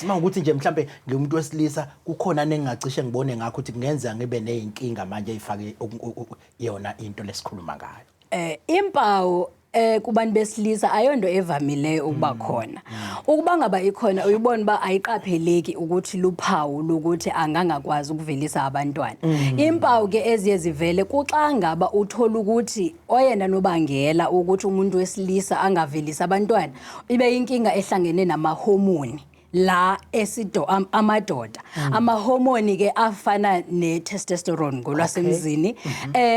Mawukuthi nje mhlambe ngimuntu wesilisa kukhona nengingacishe ngibone ngakho ukuthi kungenza ngibe nezinkinga manje ezifake yona into lesikhuluma ngayo. Impawu kubantu besilisa ayonto evamileyo ukuba khona. Ukuba ngaba ikhona uyibona ba ayiqapheleki ukuthi luphawu lokuthi angangakwazi ukuvelisa abantwana. Impawu ke eziye zivele kuxa ngaba uthola ukuthi oyena nobangela ukuthi umuntu wesilisa angavelisa abantwana ibe inkinga ehlangene namahormone. La amadoda amahormone ke afana netestosterone ngolwasemzini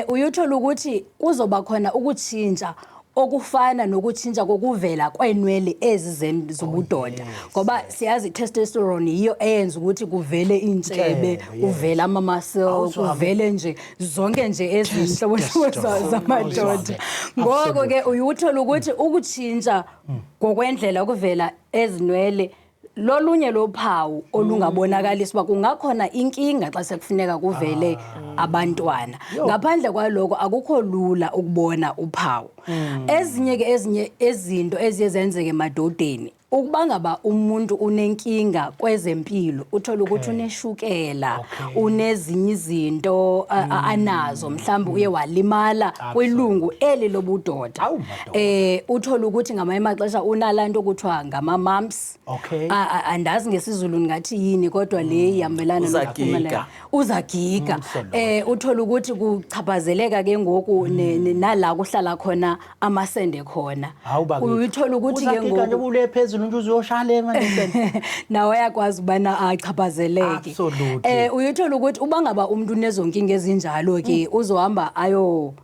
uyuthola ukuthi kuzoba khona ukutshintsha okufana nokutshintsha kokuvela kwenwele ezizobudoda ngoba siyazi testosterone yiyo eyenza ukuthi kuvele intshebe kuvela ama-muscle kuvele nje zonke nje ezinhlobo zamadoda ngoko ke uyuthola ukuthi ukutshintsha ngokwendlela okuvela ezinwele lolunye lophawu olungabonakalisa uba kungakhona inkinga xa sekufuneka kuvele abantwana. Ngaphandle kwaloko akukho lula ukubona uphawu. Ezinye izinto eziye zenzeke emadodeni ukuba ngaba umuntu unenkinga kwezempilo uthola ukuthi uneshukela unezinye izinto anazo mhlawumbe uye walimala kwilungu eli lobudoda uthola ukuthi ngamanye amaxesha unalanto okuthiwa ngama-mumps andazi ngesizulu ngathi yini kodwa le ihambelana nokuphumela uzagiga uthola ukuthi kuchaphazeleka ke ngoku nala kuhlala khona amasende khona uyithola ukuthi ke ngoku nje uzoshaya manje nawe uyakwazi ubana achaphazeleke uyithola ukuthi uba ngaba umuntu unezonkinga ezinjalo ke uzohamba ayo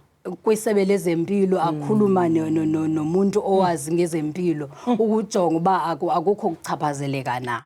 kwisebe lezempilo akhuluma nomuntu owazi ngezempilo ukujonga uba akukho kuchaphazeleka na.